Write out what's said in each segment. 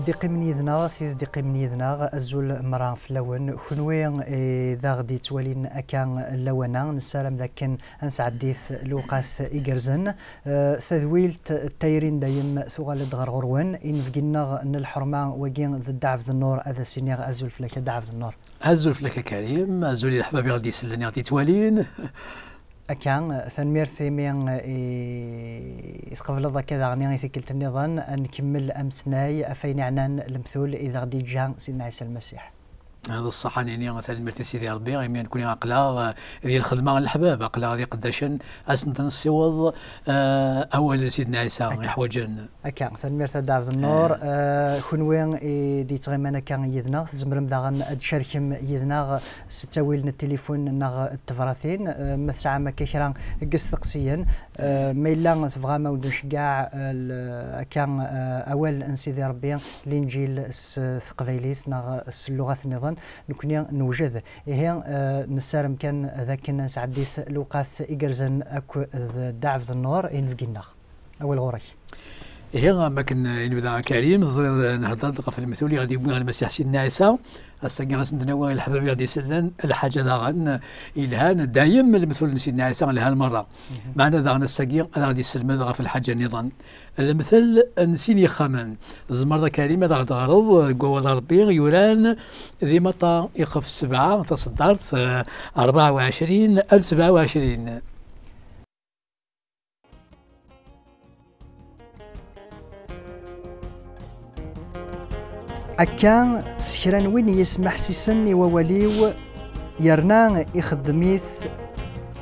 دقي من يدنا سيد دقي من يدنا الزول مرة في اللون خنوي إذا غدي توالين أكان اللونا نسالم لكن أنسعديث لوقاس إيجرزن تذويلت التايرين دايم ثغال دغرغروان إن فقنا الحرمة وجين ذا دعف النور هذا سينيغ أزول فلك دعف النور أزول فلك كريم أزول الحباب غادي يسلني غادي توالين أكان ثنمير ثيمين قبل ذا كذا غني ثقلت النظام نكمل أمسناي أفين عنان المثول إذا غدي جا سيدنا عيسى المسيح. هذا الصح يعني مثلا مرتي سيدي ربي يعني نكون عقلا ذي الخدمه الحباب عقلا غادي قداشن اسنت نصيوض اول سيدنا عيسى يحوجن اكا ثنمير تدعف النور خنوين دي تغيمانا كان يدنا زمرم داغن تشاركم يدنا ستاويل التليفون ناغ التفراثين مسعى ما كيكرا قص تقسيا ميلا تبغى ما ودنش كاع كان اول انسيدي ربي الانجيل ثقبيليت ناغ اللغه النظام نكون نوجد هي نسارم كان ذاك الناس عديث لوقاس إيجرزن أكو دعف النور إن فقنا أول غوري هي ما كان نبدا كريم نهضر في المثولي غادي يبغى المسيح سيدنا عيسى الساقي غنسندناو الحباب غادي يسلن الحاجه داغن الهان دايم المثل سيدنا عيسى لهالمره معنا داغن الساقي غادي يسلم في الحاجه نظام المثل نسيني خمن زمر كريم غادي تغرض قوه ربي يوران ذي مطا يخف 7 تصدرت 24 27 أكان سكران وين يسمح سيسن ووليو يرنا يخدميث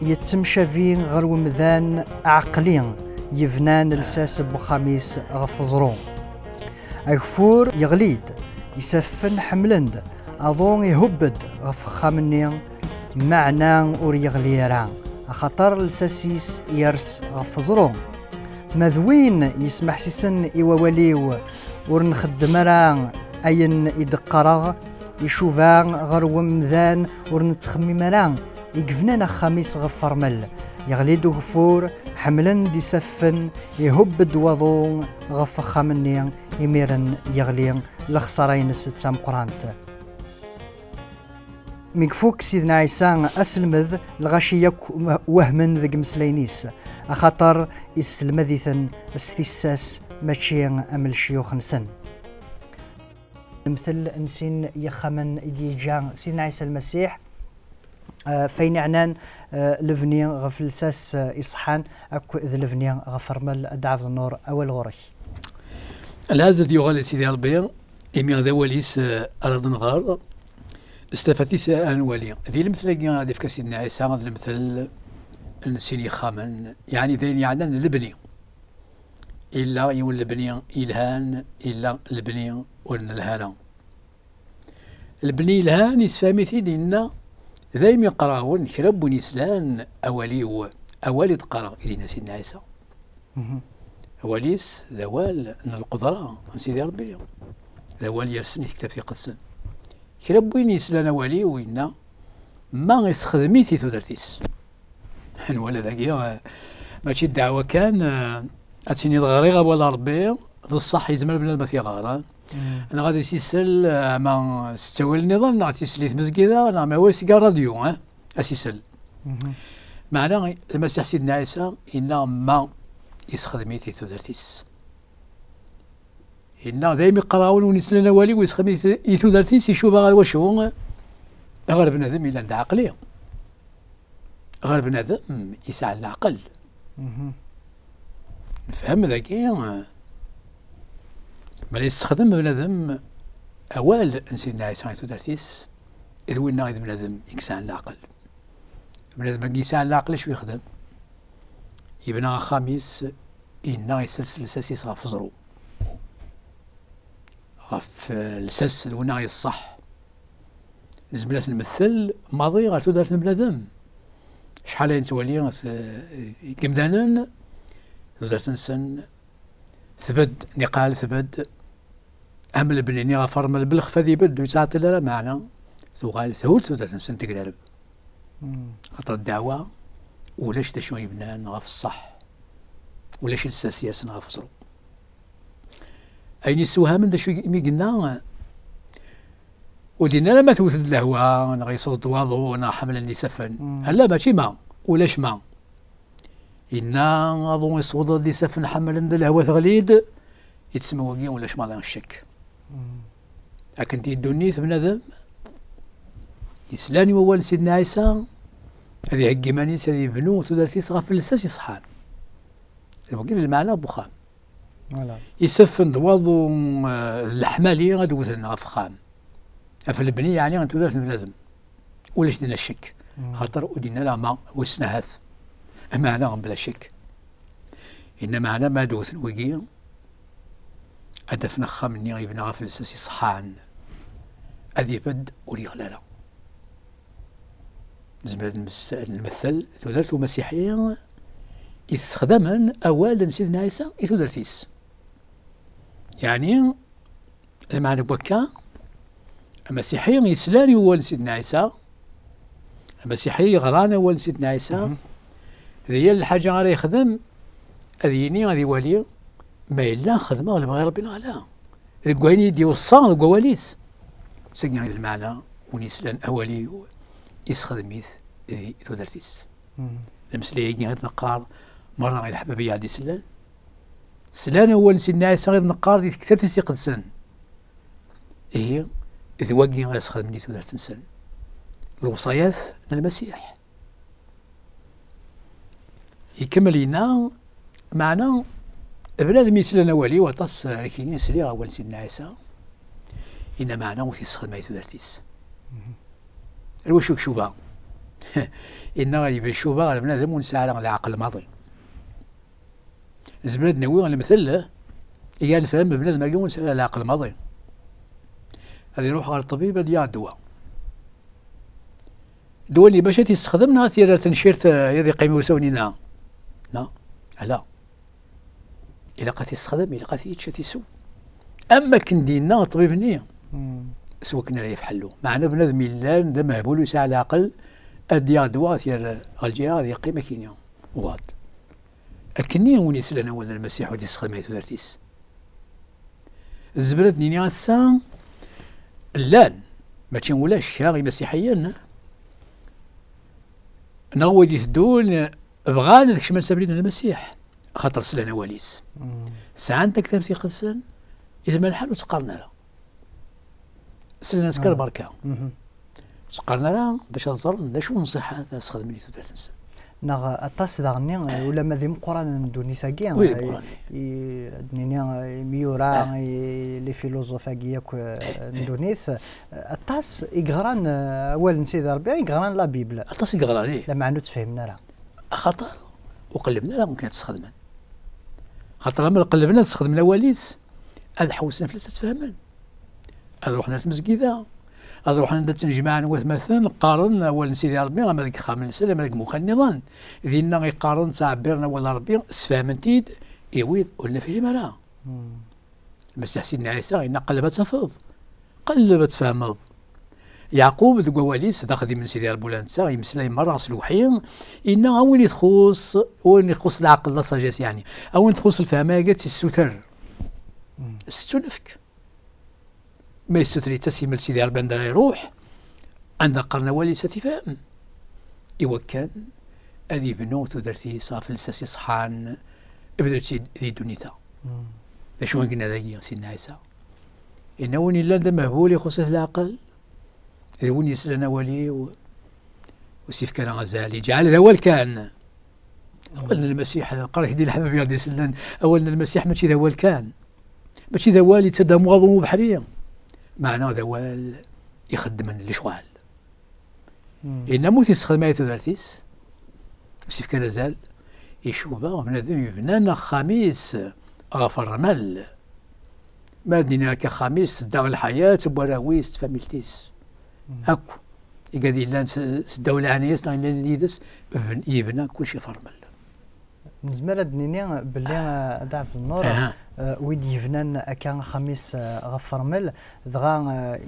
يتمشى فين غرو مذان عقلين يفنان لساس بخميس غفزرو أغفور يغليد يسفن حملند أظن يهبد غف خامني معنا أور يغليران خطر لساسيس يرس غفزرو مذوين يسمح سيسن ووليو ورنخدم راه أين يدقرغ يشوفا غرو مذان ورنتخمم راه يقفنا خميس غفرمل يغليدو غفور حملا دي سفن يهب وضو غف خامني يميرن يغلي لخسرين ستام قرانت ميكفوك سيدنا عيسى أسلمذ الغاشية وهمن ذق مسلينيس أخطر إسلمذيثن استيساس ماشي أمل شيوخ نسن مثل نسين يخمن يجا سيدنا عيسى المسيح فين عنان لفني غفلساس إصحان أكو إذ لفني غفرمل دعف النور أول غوري الهازد يغالي سيدي ربي إمي ذواليس أرض نغار استفتيس أنوالي ذي المثل غادي في سيدنا عيسى هذا المثل نسين يخمن يعني ذين عنان لبني إلا يول البني إلهان إلا البني ورن الهانا البني الهان يسفامي ثيدنا ذايم يقراون كرب ونسلان أولي تقرا إلينا سيدنا عيسى أوليس ذوال من القدرة من سيدي ربي ذوال يرسني كتاب في قدسن كرب ونسلان أولي وإنا ما يسخدمي في ثدرتيس ولا ذاك ماشي الدعوة كان أتسيني الغريغة ولا ربي ذو الصح يزمر بلا ما غاران أنا غادي سيسل ما استوى النظام نعطي تسليت مزقيدة أنا ما ويس كاع راديو أسيسل معنا المسيح سيدنا عيسى إنا ما يسخدميتي ثودرتيس إنا دايما يقراون ونسلنا والي ويسخدميتي ثودرتيس يشوف غير وشو غير بنادم إلا عند عقلية غير بنادم يسعى العقل نفهم ذاكي ملي يستخدم بنادم أوال سيدنا عيسى ثودرتيس إذ وين إذ بنادم يكسع العقل بنادم يسعى العقل شو يخدم يبنى خميس إنا يسلسل ساسيس غف زرو غف الساس وين يصح نزملات نمثل ماضي غير ثودرت بنادم شحال ينتولي كمدانا ثودرت نسن ثبد نقال ثبد أمل بنيني غفر من البلخ فذي بد ويساعد لا معنا ثقال ثولت ثودرت نسن تقلب خاطر الدعوة ولاش دا شوي بنان غف الصح ولاش الساسية سن غف صرو أين يسوها من ذا شو مي قلنا ودينا لما توثد الهواء أنا غيصوت واضو أنا حمل اللي سفن هلا ماشي ما ولاش ما إنا أظن يصوت اللي سفن حمل الهواء ثغليد يتسمى وقيا ولاش ما ذا الشك لكن تيدوني بنادم يسلاني ووال سيدنا عيسى هذه عقي مانيس هذه بنو تدرتي صغار في اللساس يصحان هذا وقيل المعنى بخام يسفن ضواضو الحمالي غادي وثنا فخام في البنية يعني غنتو دارت بنادم ولاش دينا الشك خاطر ودينا لا ما وسنا هاث معنى بلا شك إن معنى ما دوث وقيا أدفنا خامني غيبنا غا في اللساس يصحان أذي بد ولي غلالا زمن المثل تدرتو مسيحية يستخدمن أولا سيدنا عيسى يتدرتيس يعني المعنى بوكا المسيحية يسلاني أول سيدنا عيسى المسيحية غرانا أول سيدنا عيسى هي الحاجة غير يخدم أذيني غادي والي ما إلا خدمة ولا بغي ربي لا الكواني ديال الصان الكواليس سكن هذا المعنى ونسلان أولي يسخدميث تودرتيس المسلي يجي غير نقار مرة غير حبابية عادي سلان أول سيدنا عيسى غير نقار دي كتبت سيقدسن هي إذ واقي غير يسخدمني تودرتنسن الوصايات المسيح يكمل لنا معنى بنادم يسلن أولي وطس كاين يسلي أول سيدنا عيسى إن معنى وتيسخدم ما يتودرتيس الوشوك شوبا إن غادي بشوبا غادي بنادم ونسعى على العقل الماضي زبناد نوي غادي مثله إيا الفهم بنادم ما يقول على العقل الماضي غادي يروح على الطبيب غادي يعطي دواء الدواء اللي باش تيستخدمنا ثير تنشيرت يدي قيمة وسونينا لا لا إلا قات يستخدم إلا قات يتشاتي سو أما كندينا طبيب النية سوا كنا لا يفحلو معنا بنادم إلا ذا مهبول يساع العقل أديا دواء ثير الجهة هذه قيمة كينيا وغاد أكني وني سلنا ولا المسيح ودي يستخدم ما يتودرتيس الزبرة نيني أسان اللان ما تنولاش هاغي مسيحيا نغوي دي تدول بغال ذاك شمال سابرين المسيح خاطر سلنا وليس ساعة تكتب في قدسن يزمن الحال وتقارنا له سلنا سكر بركة تقارنا له باش تزر شو نصيحة هذا سخدم لي تودر تنسى نغ أطاس داغني ولا ماذي مقران ندوني ثاقي دنيا ميورا لي فيلوزوفاكيا ندونيس أطاس إقران أول نسيد ربي إقران لا بيبل أطاس إقران ليه لا معنو تفهمنا لا خاطر وقلبنا لا ممكن تستخدمن خاطر لما قلبنا تستخدمنا وليس هذا حوسنا فلسة تفهمن هذا روحنا المسجدة هذا روحنا نجمع مثلا نقارن أول نسيدي ربي ما ذيك خامل سنة ما ذيك مخ النظام ذينا غيقارن تعبيرنا ولا ربي سفهمنتيد إيويض ولا فهم لا المسيح سيدنا عيسى إن قلبت تفض قلبت تفهمض يعقوب ذو وليس تاخذ من سيدي ربي لانسا يمسلا مرة سلوحين إن أول يخص العقل لا ساجاس يعني أول تخص الفهماقات الستر الستنفك ما يستثري تسيم سيدي ربي عندنا يروح عند قرن وليس تفهم إوا كان أذي بنو تدرتي صافي لساسي صحان بدأت ذي دونيتا شو قلنا ذاكي سيدنا عيسى إنه وني لا مهبول يخص العقل إذا وني يسلنا ولي وسيف كان غزالي جعل ذا أول كان أولنا المسيح قرأت دي الحباب يغدي سلان أولنا المسيح ماشي ذا أول كان ماشي ذا والي تدا مغاضم بحرية معناه ذا وال يخدم من الشغال إن موت يستخدم ما يتدرتيس وسيف كان زال يشوبا ومن ذي يبنانا خميس غفر رمل ما دينا كخميس دار الحياة براويس تفاميلتيس هاكو يقادي لان الدولة عنيس لان يدس يبنى كل شيء فرمل نزمر دنيا باللي دعف النور ويد يفنان كان خميس غفرمل دغا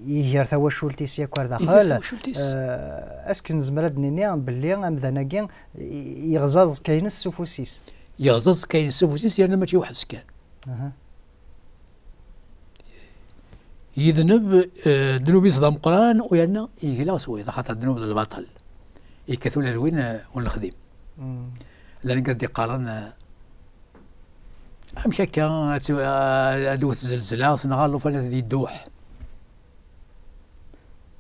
يجر ثوا شولتيس ياكور داخل اسكن نزمر دنيا باللي مذناكين يغزاز كاين السفوسيس يغزاز كاين السفوسيس يعني ماشي واحد سكان يذنب ذنوب يصدم قران ويانا يقلا سوي اذا خاطر ذنوب البطل يكثوا لوين ونخدم لان قد يقارن امشي هكا ادوث زلزله نغالو فانا ذي الدوح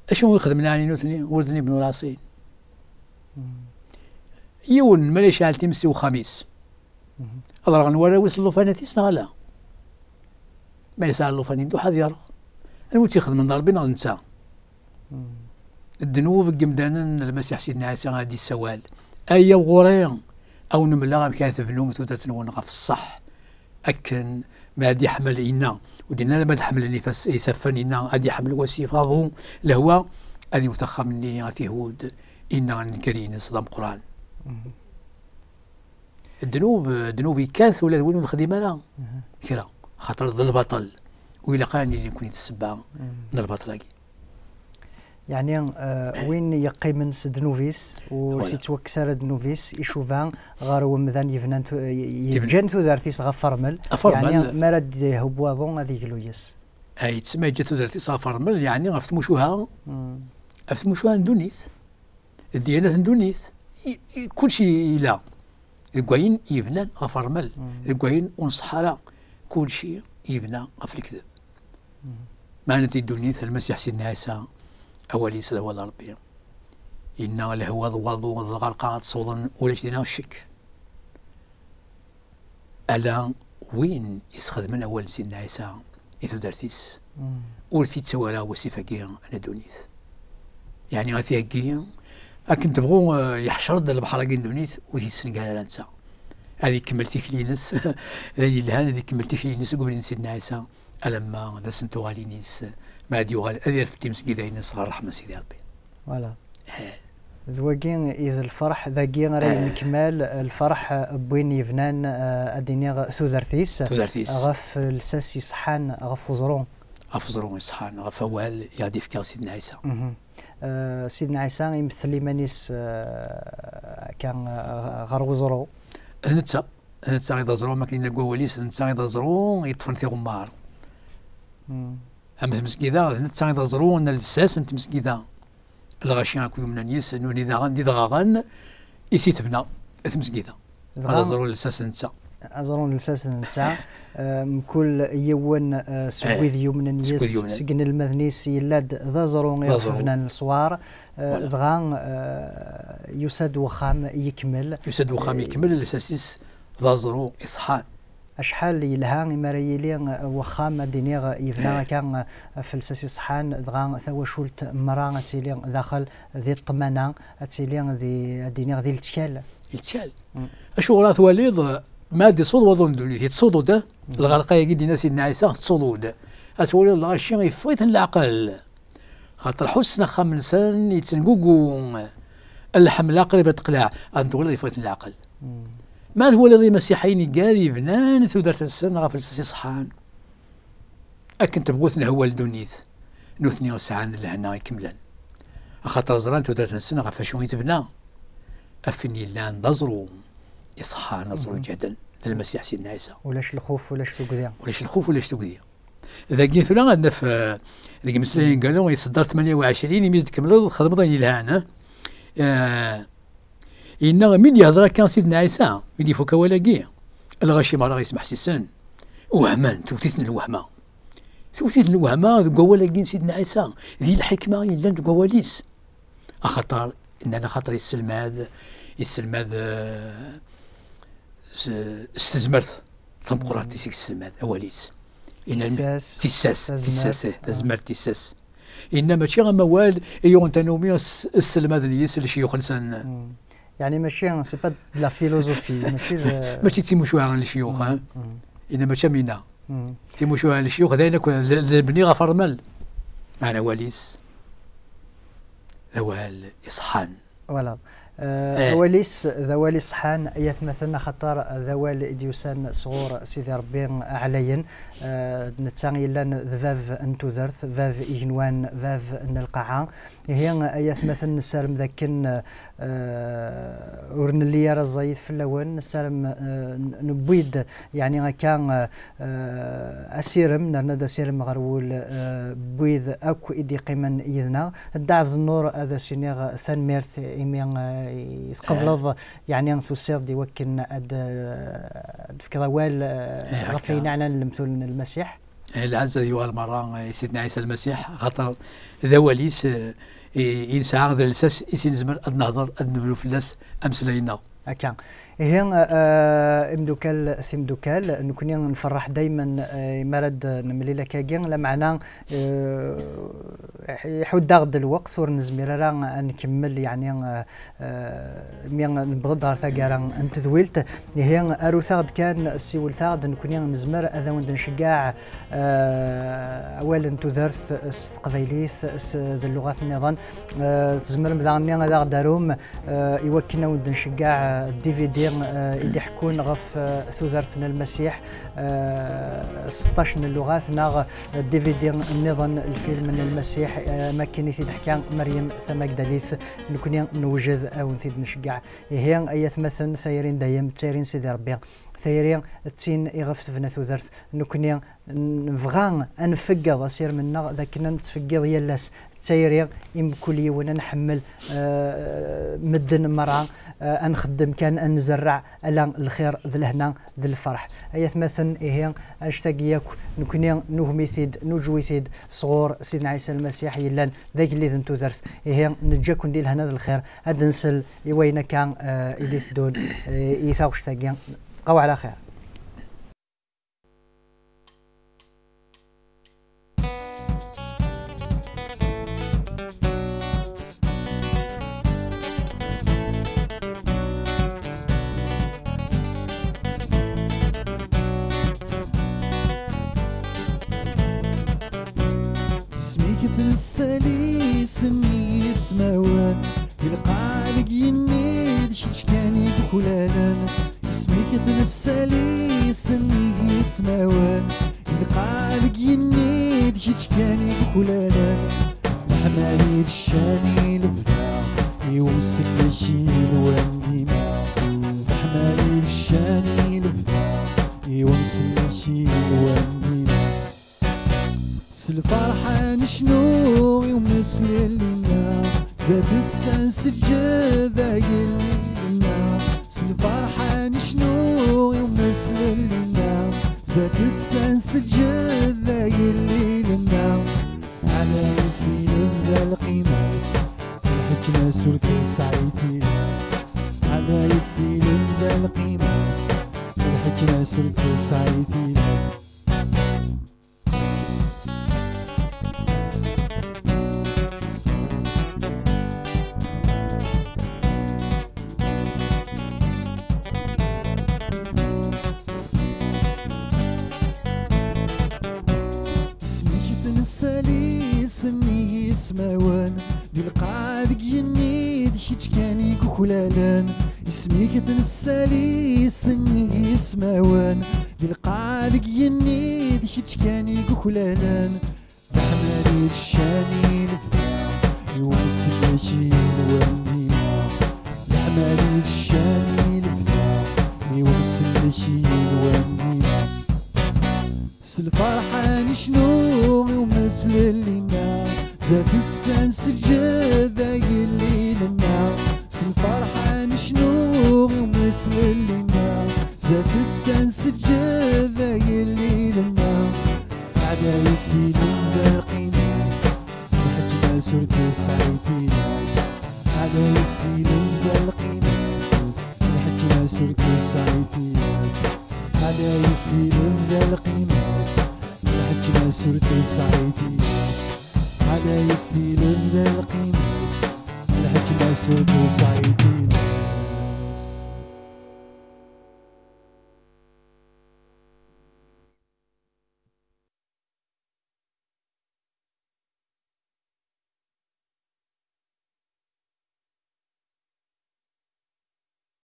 اشنو يخدم يعني نوثني وردني بن راسين يون ملي شعل تمسي وخميس اضرغ نورا وصلوا فانا تيس نغلا ما يسال فاني ندو حد يرغ الموت ياخذ من ضربنا ننسى الذنوب قمدانا المسيح سيدنا عيسى غادي السوال اي غورين او نملا كاتب نوم ثوثة ونغا في الصح اكن ما غادي يحمل إنا ودينا ما تحمل النفس يسفن إنا غادي يحمل وسيف غاضو لهو غادي وثخ مني غادي هود إنا نكرين صدام قران الذنوب يكاث ولا وين الخدمه لا كرا خاطر ظل بطل وإلا قاني اللي نكون يتسبع من البطل يعني وين يقيمن سدنوفيس وسيتوكسر دنوفيس يشوفان غار ومذان يفنان يجن ثوثارتيس غفرمل يعني ما رد هبواضون هذيك لويس اي تسمى جات ثوثارتيس غفرمل يعني غفتموشوها غفتموشوها ندونيس الديانات ندونيس كل شيء لا الكوين يبنى غفرمل الكوين ونصحارى كل شيء يبنى غف الكذب ما نتي دونيس المسيح سيدنا عيسى أولي سيد هو ربي إنا لهو ضوضو الغرقات صودا ولا جدينا الشك ألا وين يسخذ من أول سيدنا عيسى إذا درتيس ورثي تسوالا وسيفاكيا أنا دونيث يعني غاثياكيا أكن تبغو يحشرد البحر كين دونيث وثي السنقال لانسا هذه كملتي كلينس هذه كملتي كلينس قبل سيدنا عيسى ألما ذا سنتو غالينيس ما عاد يغال أذير في تيمس كذا ينص الرحمة سيدي ربي فوالا زواجين إذا الفرح ذاكين راي مكمال الفرح بوين يفنان أديني ثوثرتيس غف الساس يصحان غف وزرون يصحان غف أول يغدي في سيدنا عيسى سيدنا عيسى يمثل لي مانيس كان غير وزرو نتا إذا زرو ما كاين كواليس نتا إذا زرو يطفن في غمار أما مسكيدا نتا إذا زرو أن الساس أنت مسكيدا الغاشي كوي من الناس انه اذا غندي ضغان يسيت بنا مسكيده هذا ضروري الاساس نتا ضروري الاساس نتا كل يوم سويد يوم من الناس سجن المذنيس يلاد ذا ضروري فنان الصوار دغان يسد وخام يكمل الاساس ذا ضروري اصحان أشحال يلهان مريلين وخام دينيغ يفنا كان فلساسي صحان دغان ثوا شولت مرا تيلين داخل ذي الطمانة تيلين ذي دينيغ ذي التكال أشغل ثواليض ما دي صود وظن دوني تصودو ده الغرقاية قد ناس سيدنا عيسى تصودو ده أتولي الله الشيء يفوت العقل خاطر حسن خمسان يتنقوقو الحملة قريبة تقلع أنتولي يفوت العقل ما هو الذي مسيحيني قال يبنان ثودرت السنة غافل ساسي صحان أكن تبغوثنا هو الدونيث نوثني وسعان لهنا يكملن أخاطر زران ثودرت السنة غافل شو يتبنى أفني لان نظروا يصحى نظروا جدا المسيح سيدنا عيسى ولاش الخوف ولاش تقضية إذا قلت لا عندنا في ذيك المسلمين قالوا يصدر 28 يميز كمل خدم ضيني لهنا إنه من يهضر كان سيدنا عيسى من يفك ولاقيه الغاشي ما راه يسمح سيسن وهمان توتيتنا الوهمة ذو ولاقين سيدنا عيسى ذي الحكمة إلا ذو وليس أخطر إننا خاطر يسلماد استزمرت تنقرات تيسيك السلماد أوليس تيساس تزمرت تيساس إنما ماشي غا موال يون تنومي السلماد ليس لشيوخ نسان يعني ماشي سي با لا فيلوزوفي ماشي تيموشوها للشيوخ انما تشامينا تيموشوها للشيوخ ذاك البني غفرمل معنا وليس ذوال يصحان فوالا وليس ذوالي صحان يتمثلنا خطر ذوال ديوسان صغور سيدي ربي عليا نتساني لان ذاف انتو ذرث ذاف إجنوان ذاف القاعة هي يتمثل نسالم ذاكن ورن اللي يرى الزايد في اللون نسالم نبويد يعني كان أسيرم نرنا سيرم غرول بويد أكو إدي قيمن إذنا الدعف النور هذا سينيغ ثان ميرث إميان يتقبلض يعني نفسير دي وكن في كذوال غفينا عن المثل المسيح العز ذي المرأة سيدنا عيسى المسيح خاطر ذواليس ينسى ذا الساس يسين زمر النهضر النبلو فلاس أمسلينا أكان هي امدوكال ثمدوكال نكوني نفرح دائما مرد نملي لك كاين لا معنى يحود داغد الوقت ورنزمير راه نكمل يعني مين نبغض دار ثقارا انت ذويلت هي اروثاغد كان سيول ثاغد نكوني نزمر اذا وند نشجع اولا تذرث قبيليث ذا اللغات النظام تزمر مداني هذا داروم يوكلنا وند نشجع دي في دي اللي حكون غف ثوذرتنا المسيح 16 اللغات ناغ دي في دي النظام الفيلم من المسيح ما كاين في حكا مريم ثماك داليث نكون نوجد او نزيد نشجع هي ايات مثلا ثايرين دايم ثايرين سيدي ربي ثايرين تسين يغفت فينا ثوذرت نكوني نبغى نفقد اصير منا ذاك نتفقد يلاس تسيري كل يوم نحمل مدن مرة نخدم كان نزرع الان الخير ذي الهنا ذي الفرح ايات مثلا هي اشتاقياك نكوني نوهميثيد نوجويثيد صغور سيدنا عيسى المسيح يلان ذاك اللي ذنتو درت هي نجاكم ديال هنا ذي الخير هاد نسل يوينا كان ايديث دون يثاق اشتاقيا قوا على خير تنسالي سمي اسماوان القالق ينيد شتشكاني بكلالان اسميك تنسالي سمي اسماوان القالق ينيد شتشكاني بكلالان محمالي الشاني لفدا يوصل لشيل وانديما محمالي الشاني لفدا يوصل لشيل وانديما الفرحة نشنو يومس ليلنا زاد السنس الجذا يلينا الفرحة نشنو يومس ليلنا زاد السنس الجذا يلينا على في ذا القماس الحكمة سلك سعيتي ناس على في ذا القماس الحكمة سلك سعيتي ناس تنسالي سمي اسماوان دي القالق ينيد شتشكاني كخلالان اسميك تنسالي سمي اسماوان دي القالق ينيد شتشكاني كخلالان بحمالي الشاني لفدا يومس الليشين واندينا بحمالي الشاني لفدا يومس الليشين واندينا الفرحة نشنو يومس ليلنا زاد السنس الجذا يليلنا الفرحة نشنو يومس ليلنا زاد السنس الجذا يليلنا عدا يفي لنا القناس الحكمة سرت سعيتي ناس عدا يفي لنا القناس الحكمة سرت سعيتي ناس على يفي لنا القماس الحكمة سرت سعيتي ناس على يفي لنا القماس الحكمة سرت سعيتي ناس